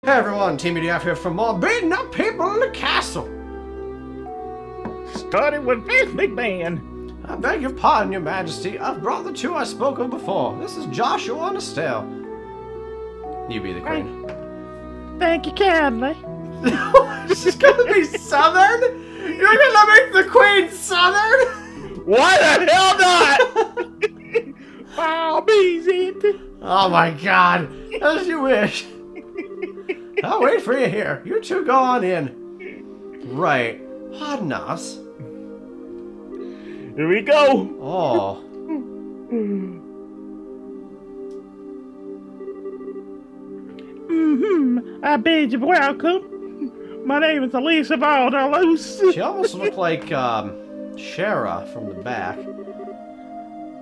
Hey everyone, Teamudf here for more beating up people in the castle. Starting with this big man. I beg your pardon, your majesty. I've brought the two I spoke of before. This is Joshua and Estelle. You be the queen. Thank you kindly. She's gonna be southern? You're gonna make the queen southern? Why the hell not? I'll be it. Oh my god, as you wish. I'll wait for you here. You two go on in. Right. Pardon us. Here we go. Oh. I bid you welcome. My name is Alicia Valdalose. She almost looked like, Shara from the back.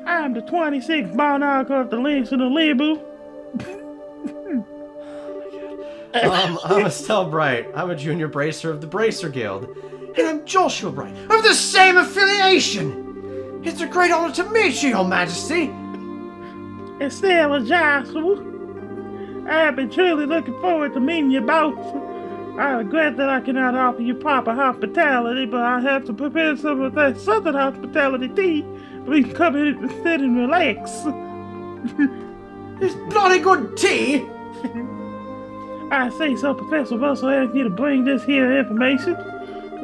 I'm the 26th monarch of the Lynx and the Libu. I'm Estelle Bright. I'm a junior bracer of the Bracer Guild. And I'm Joshua Bright, of the same affiliation! It's a great honor to meet you, your majesty! Estelle and Joshua. I've been truly looking forward to meeting you both. I regret that I cannot offer you proper hospitality, but I have to prepare some of that southern hospitality tea. Please come in and sit and relax. It's bloody good tea! I say so, Professor Russell asked you to bring this here information.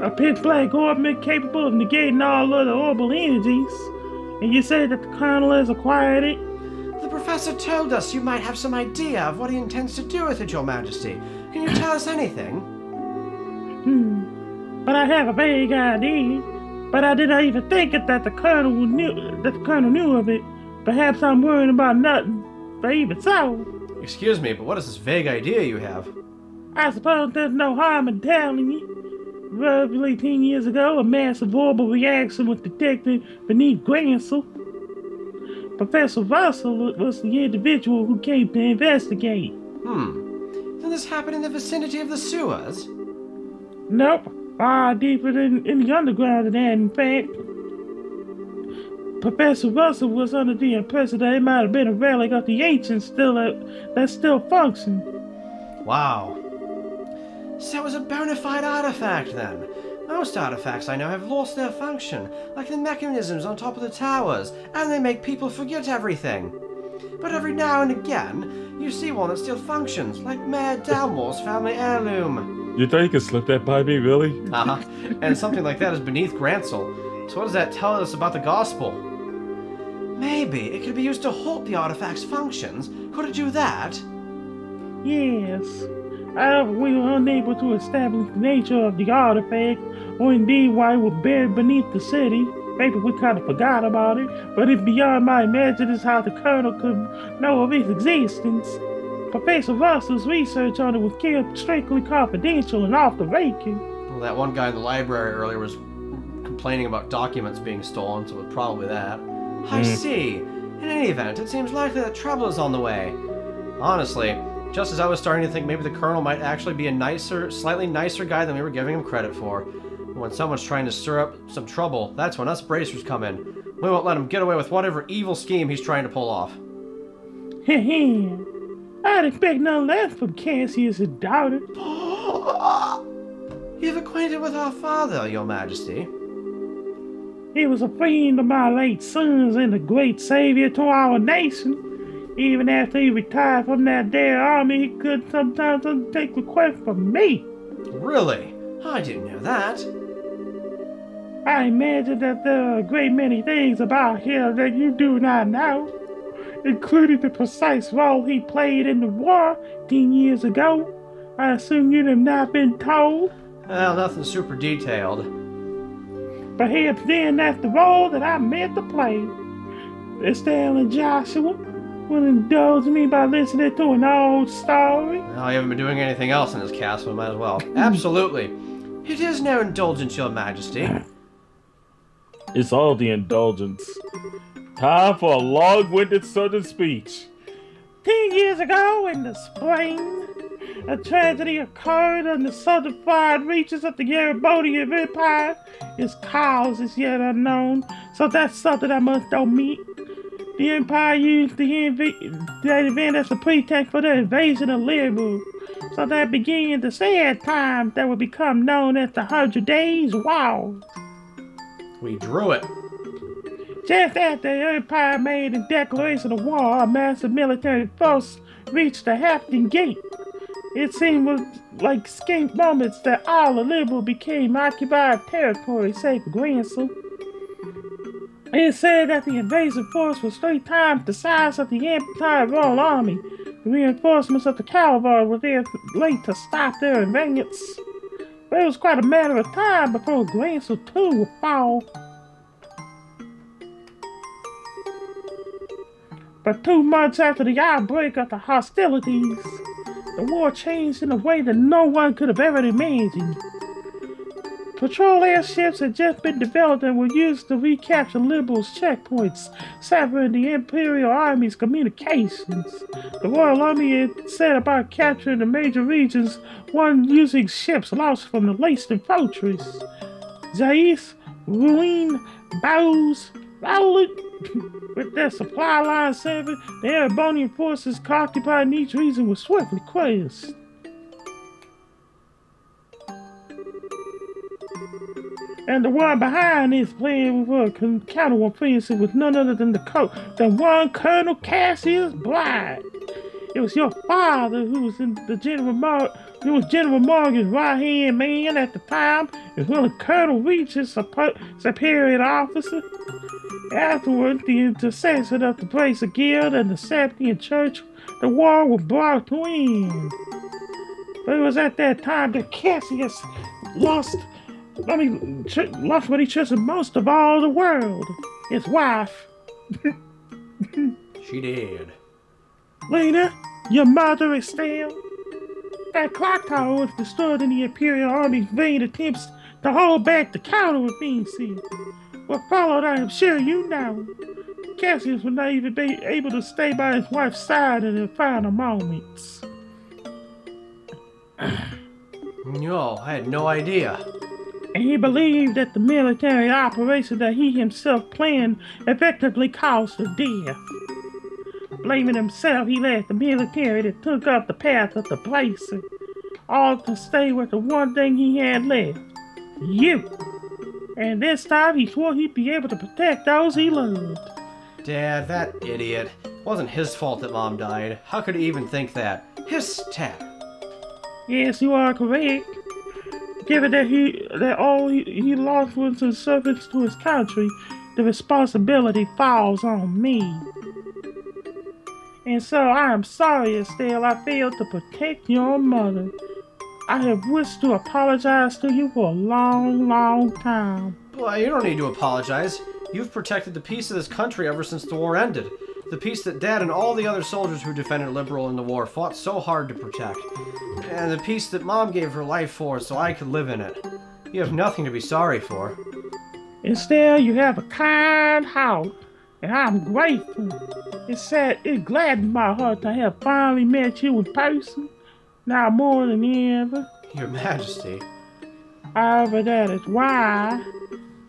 A pitch black ornament capable of negating all other orbital energies. And you said that the Colonel has acquired it? The professor told us you might have some idea of what he intends to do with it, your majesty. Can you tell us anything? But I have a vague idea. But I didn't even think that the Colonel knew of it. Perhaps I'm worrying about nothing. But even so. Excuse me, but what is this vague idea you have? I suppose there's no harm in telling you. Roughly 10 years ago, a massive orbital reaction was detected beneath Gransel. Professor Russell was the individual who came to investigate. Did this happen in the vicinity of the sewers? Nope, far deeper in the underground than that, in fact. Professor Russell was under the impression that it might have been a relic of the ancients that still functioned. Wow. So it was a bona fide artifact, then. Most artifacts I know have lost their function, like the mechanisms on top of the towers, and they make people forget everything. But every now and again, you see one that still functions, like Mayor Dalmore's family heirloom. You thought you could slip that by me, really? And something like that is beneath Gransel. So what does that tell us about the gospel? Maybe it could be used to halt the artifact's functions. Could it do that? Yes. However, we were unable to establish the nature of the artifact, or indeed why it was buried beneath the city. Maybe we kind of forgot about it, but it's beyond my imagination how the Colonel could know of its existence. Professor Russell's research on it was kept strictly confidential and off the record. Well, that one guy in the library earlier was complaining about documents being stolen, so it's probably that. I see. In any event, it seems likely that trouble is on the way. Honestly, just as I was starting to think maybe the Colonel might actually be a nicer, slightly nicer guy than we were giving him credit for. When someone's trying to stir up some trouble, that's when us bracers come in. We won't let him get away with whatever evil scheme he's trying to pull off. Heh. I'd expect none less from Cassius' daughter. You've acquainted with our father, your majesty. He was a friend of my late son's and a great savior to our nation. Even after he retired from that there army, he could sometimes undertake requests from me. Really? I didn't know that. I imagine that there are a great many things about him that you do not know, including the precise role he played in the war 10 years ago. I assume you have not been told? Well, nothing super detailed. Perhaps then that's the role that I meant to play. Estelle and Joshua will indulge me by listening to an old story. Well, you haven't been doing anything else in this castle, might as well. Absolutely. It is no indulgence, your majesty. It's all the indulgence. Time for a long-winded southern speech. 10 years ago in the spring, a tragedy occurred on the southern far reaches of the Erebonian Empire. Its cause is yet unknown, so that's something I must omit. The Empire used that event as a pretext for the invasion of Libu. So that began the sad time that would become known as the 100 Days War. We drew it. Just after the Empire made a declaration of war, a massive military force reached the Hampton Gate. It seemed like escape moments that all the liberal became occupied territory save for Granson. It is said that the invasive force was 3 times the size of the entire Royal Army. The reinforcements of the cavalry were there late to stop their advance. But it was quite a matter of time before Granson too would fall. But 2 months after the outbreak of the hostilities, the war changed in a way that no one could have ever imagined. Patrol airships had just been developed and were used to recapture Liberals' checkpoints, severing the Imperial Army's communications. The Royal Army had set about capturing the major regions, one using ships lost from the Leicester Fortress. Zais, Ruin, Bows, Rowlet. With their supply line severed, the Erebonian forces occupying each region were swiftly crushed. And the one behind this plan for a counteroffensive was none other than one Colonel Cassius Blythe. It was your father who was General Morgan's right-hand man at the time, as well as Colonel Reach's superior officer. Afterward, the intercession of the Bracer Guild and the Septian Church, the war was brought to end. But it was at that time that Cassius lost what he trusted most of all the world, his wife. She did. Lena, your mother Estelle. That clock tower was destroyed in the Imperial Army's vain attempts to hold back the counteroffensive. What followed, I am sure you know. Cassius would not even be able to stay by his wife's side in the final moments. No, I had no idea. And he believed that the military operation that he himself planned effectively caused her death. Blaming himself, he left the military that took up the path of the Bracer, all to stay with the one thing he had left, you. And this time he swore he'd be able to protect those he loved. Dad, that idiot. It wasn't his fault that Mom died. How could he even think that? His step. Yes, you are correct. Given that he lost was in service to his country, the responsibility falls on me. And so I am sorry, Estelle, I failed to protect your mother. I have wished to apologize to you for a long, long time. Well, you don't need to apologize. You've protected the peace of this country ever since the war ended. The peace that Dad and all the other soldiers who defended Liberal in the war fought so hard to protect. And the peace that Mom gave her life for so I could live in it. You have nothing to be sorry for. Estelle, you have a kind heart, and I'm grateful. It gladdened my heart to have finally met you in person. Now more than ever. Your Majesty. However, that is why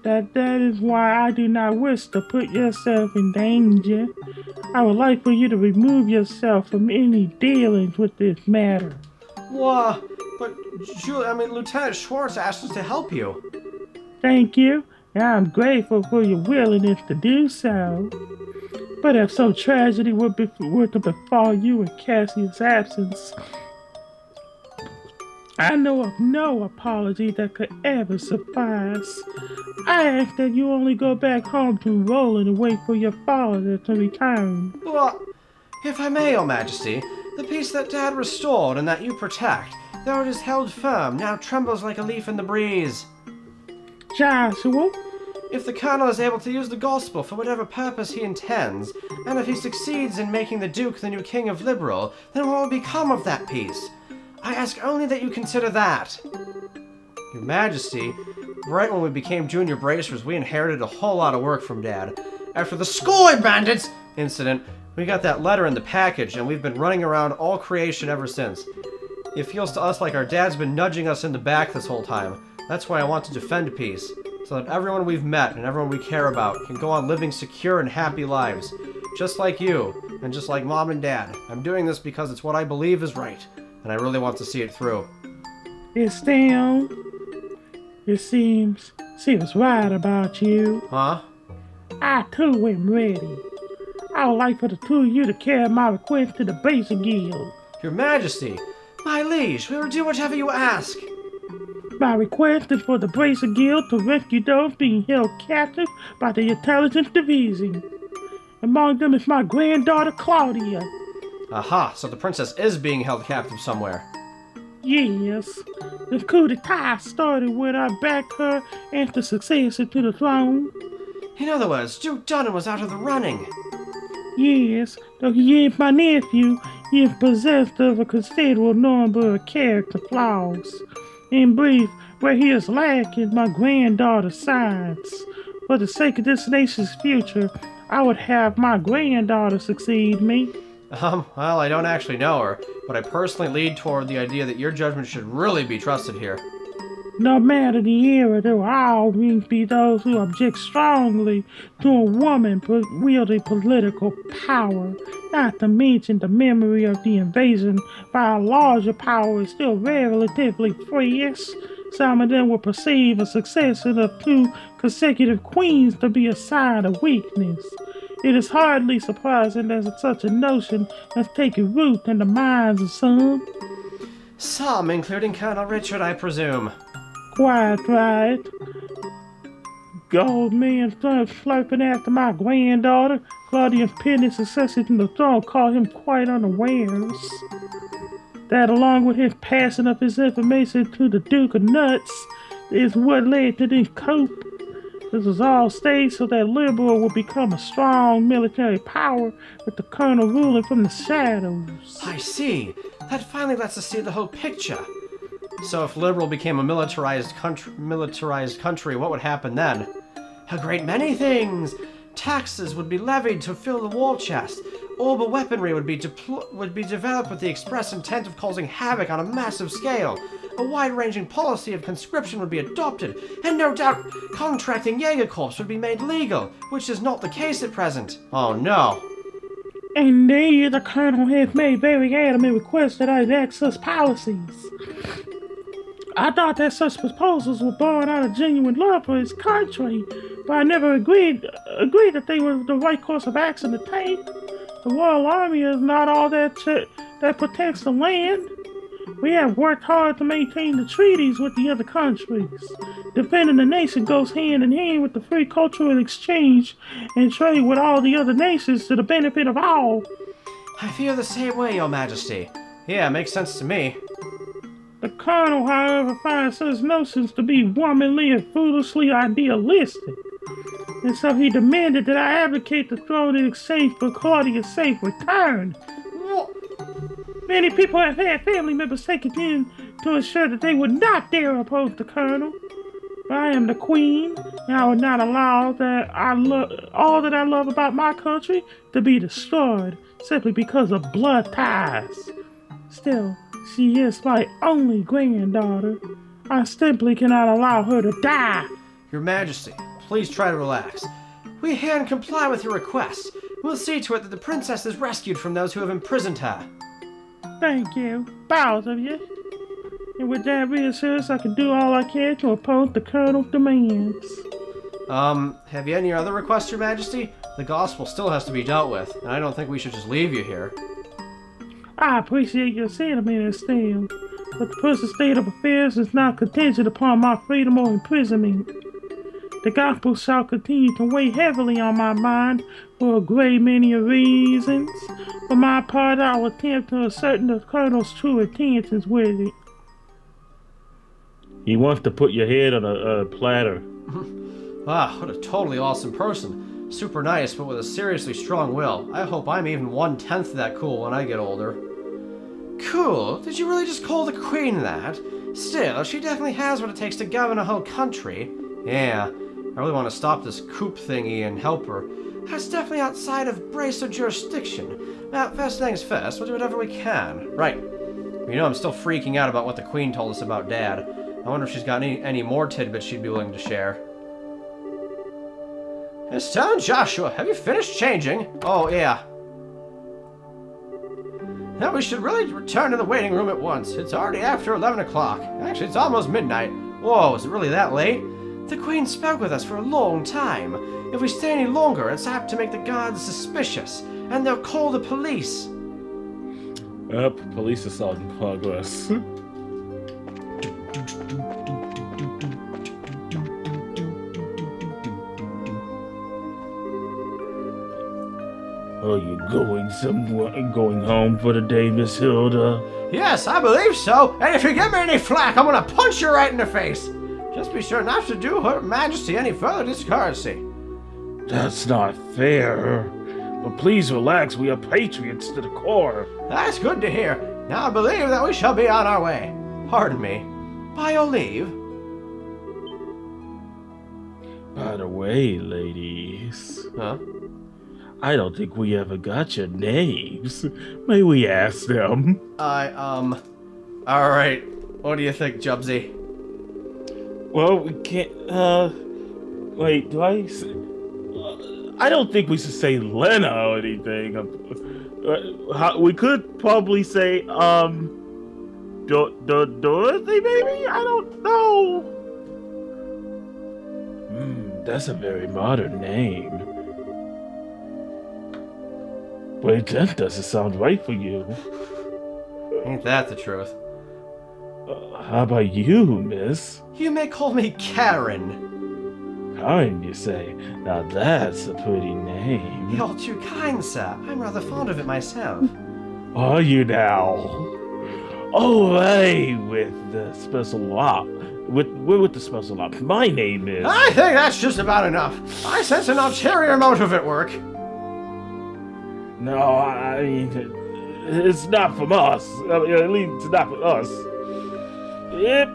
I do not wish to put yourself in danger. I would like for you to remove yourself from any dealings with this matter. What? But, Lieutenant Schwartz asked us to help you. Thank you, and I'm grateful for your willingness to do so. But if some tragedy were to befall you in Cassius' absence, I know of no apology that could ever suffice. I ask that you only go back home to Roland and wait for your father to return. Well, if I may, Your Majesty, the peace that Dad restored and that you protect, though it is held firm, now trembles like a leaf in the breeze. Joshua? If the Colonel is able to use the gospel for whatever purpose he intends, and if he succeeds in making the Duke the new King of Liberal, then what will become of that peace? I ask only that you consider that. Your Majesty, right when we became junior bracers, we inherited a whole lot of work from Dad. After the School Bandits incident, we got that letter in the package, and we've been running around all creation ever since. It feels to us like our dad's been nudging us in the back this whole time. That's why I want to defend peace, so that everyone we've met and everyone we care about can go on living secure and happy lives. Just like you, and just like Mom and Dad. I'm doing this because it's what I believe is right. and I really want to see it through. Estelle, it seems she was right about you. Huh? I too am ready. I would like for the two of you to carry my request to the Bracer Guild. Your Majesty, my liege, we will do whatever you ask. My request is for the Bracer Guild to rescue those being held captive by the Intelligence Division. Among them is my granddaughter Claudia. Aha, so the princess is being held captive somewhere. Yes, the coup d'etat started when I backed her as the successor to the throne. In other words, Duke Dunham was out of the running. Yes, though he is my nephew, he is possessed of a considerable number of character flaws. In brief, where he is lacking my granddaughter's sides. For the sake of this nation's future, I would have my granddaughter succeed me. Well, I don't actually know her, but I personally lead toward the idea that your judgment should really be trusted here. No matter the era, there will always be those who object strongly to a woman wielding political power, not to mention the memory of the invasion by a larger power is still relatively fresh. Some of them will perceive a succession of 2 consecutive queens to be a sign of weakness. It is hardly surprising that such a notion has taken root in the minds of some. Some, including Colonel Richard, I presume. Quite right. Gold man started slurping after my granddaughter. Claudia's pending succession to the throne caught him quite unawares. That, along with his passing of his information to the Duke of Nuts, is what led to this coup. This was all staged so that Liberal would become a strong military power, with the Colonel ruling from the shadows. I see. That finally lets us see the whole picture. So if Liberal became a militarized country, what would happen then? A great many things! Taxes would be levied to fill the war chest. Orbital weaponry would be developed with the express intent of causing havoc on a massive scale. A wide-ranging policy of conscription would be adopted, and no doubt contracting Jaeger Corps would be made legal, which is not the case at present. Oh no. Indeed, the Colonel has made very adamant requests that I enact such policies. I thought that such proposals were born out of genuine love for his country, but I never agreed that they were the right course of action to take. The Royal Army is not all that protects the land. We have worked hard to maintain the treaties with the other countries. Defending the nation goes hand in hand with the free cultural exchange and trade with all the other nations to the benefit of all. I feel the same way, Your Majesty. Yeah, it makes sense to me. The Colonel, however, finds such notions to be womanly and foolishly idealistic, and so he demanded that I abdicate the throne in exchange for Claudia's safe return. Many people have had family members taken in to ensure that they would not dare oppose the Colonel. But I am the Queen, and I would not allow all that I love about my country to be destroyed simply because of blood ties. Still, she is my only granddaughter. I simply cannot allow her to die. Your Majesty, please try to relax. We here and comply with your request. We'll see to it that the princess is rescued from those who have imprisoned her. Thank you, both of you. And with that reassurance, I can do all I can to oppose the Colonel's demands. Have you any other requests, Your Majesty? The gospel still has to be dealt with, and I don't think we should just leave you here. I appreciate your sentiment, Estelle, but the present state of affairs is not contingent upon my freedom or imprisonment. The gospel shall continue to weigh heavily on my mind for a great many reasons. For my part, I will attempt to ascertain the Colonel's true intentions with it. He wants to put your head on a platter. Ah, what a totally awesome person. Super nice, but with a seriously strong will. I hope I'm even 1/10 that cool when I get older. Cool? Did you really just call the Queen that? Still, she definitely has what it takes to govern a whole country. Yeah, I really want to stop this coup thingy and help her. That's definitely outside of Bracer jurisdiction. Now, first things first, we'll do whatever we can. Right. You know I'm still freaking out about what the Queen told us about Dad. I wonder if she's got any more tidbits she'd be willing to share. Estelle and Joshua, have you finished changing? Oh, yeah. that we should really return to the waiting room at once. It's already after 11 o'clock. Actually, it's almost midnight. Whoa, is it really that late? The Queen spoke with us for a long time. If we stay any longer, it's apt to make the guards suspicious, and they'll call the police. Police assault in progress. Are you going home for the day, Miss Hilda? Yes, I believe so. And if you give me any flack, I'm gonna punch you right in the face. Just be sure not to do Her Majesty any further discourtesy. That's not fair. But please relax, we are patriots to the core. That's good to hear. Now I believe that we shall be on our way. Pardon me. By your leave. By the way, ladies. Huh? I don't think we ever got your names. May we ask them? Alright. What do you think, Jubbzy? Well, we can't, wait, do I say... I don't think we should say Lena or anything. We could probably say, Dorothy, maybe? I don't know. That's a very modern name. Wait, that doesn't sound right for you. Ain't that the truth? How about you, miss? You may call me Karen. Karen, you say? Now that's a pretty name. You're too kind, sir. I'm rather fond of it myself. Are you now? Away with the special law. With the special law. My name is... I think that's just about enough. I sense an ulterior motive at work. No, I mean, it's not from us. At least it's not from us.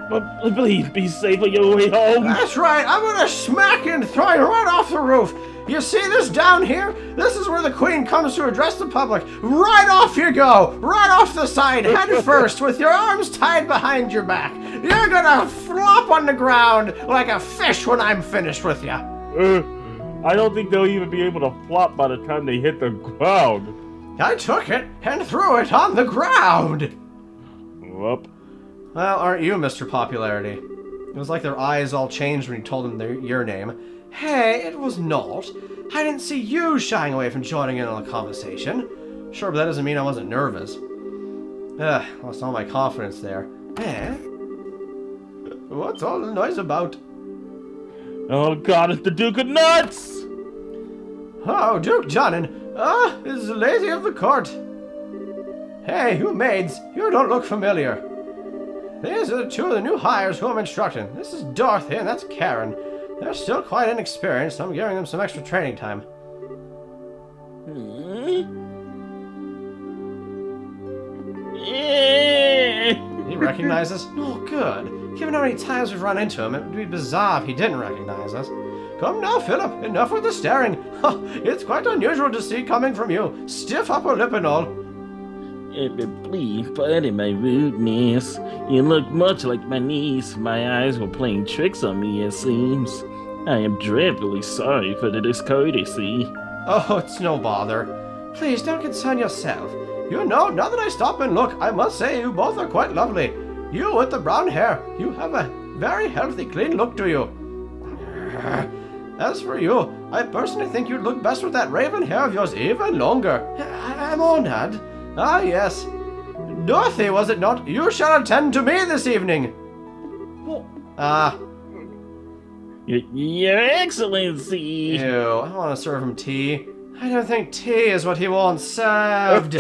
But please be safe on your way home. That's right. I'm gonna smack you and throw you right off the roof. You see this down here? This is where the Queen comes to address the public. Right off you go. Right off the side, head first, with your arms tied behind your back. You're gonna flop on the ground like a fish when I'm finished with you. I don't think they'll even be able to flop by the time they hit the ground. I took it and threw it on the ground. Whoop. Well, aren't you, Mr. Popularity? It was like their eyes all changed when you told them your name. Hey, it was not. I didn't see you shying away from joining in on the conversation. Sure, but that doesn't mean I wasn't nervous. Lost all my confidence there. Eh? What's all the noise about? Oh God, it's the Duke of Nuts! Oh, Duke Johnnin. Is the lady of the court. Hey, you maids, you don't look familiar. These are two of the new hires who I'm instructing. This is Dorothy and that's Karen. They're still quite inexperienced, so I'm giving them some extra training time. He recognizes us? Oh, good. Given how many times we've run into him, it would be bizarre if he didn't recognize us. Come now, Philip. Enough with the staring. It's quite unusual to see coming from you. Stiff upper lip and all. Please pardon my rudeness. You look much like my niece. My eyes were playing tricks on me, it seems. I am dreadfully sorry for the discourtesy. Oh, it's no bother. Please don't concern yourself. You know, now that I stop and look, I must say you both are quite lovely. You with the brown hair, you have a very healthy, clean look to you. As for you, I personally think you'd look best with that raven hair of yours even longer. I'm honored. Ah, yes. Dorothy, was it not? You shall attend to me this evening. Your Excellency. Ew, I want to serve him tea. I don't think tea is what he wants served.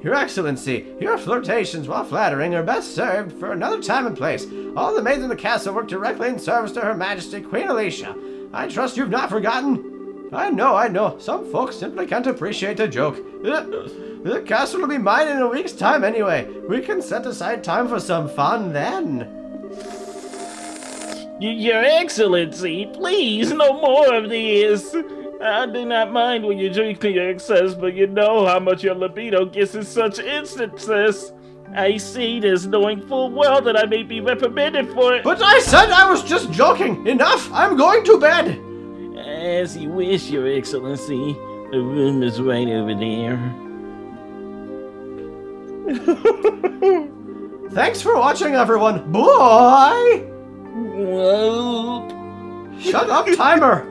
Your Excellency, your flirtations, while flattering, are best served for another time and place. All the maids in the castle work directly in service to Her Majesty Queen Alicia. I trust you've not forgotten. I know. Some folks simply can't appreciate a joke. The castle will be mine in a week's time anyway. We can set aside time for some fun then. Your Excellency, please, no more of these. I do not mind when you drink to your excess, but you know how much your libido gets in such instances. I say this knowing full well that I may be reprimanded for it. But I said I was just joking. Enough, I'm going to bed. As you wish, Your Excellency. The room is right over there. Thanks for watching, everyone. Bye! Whoa. Shut up, timer!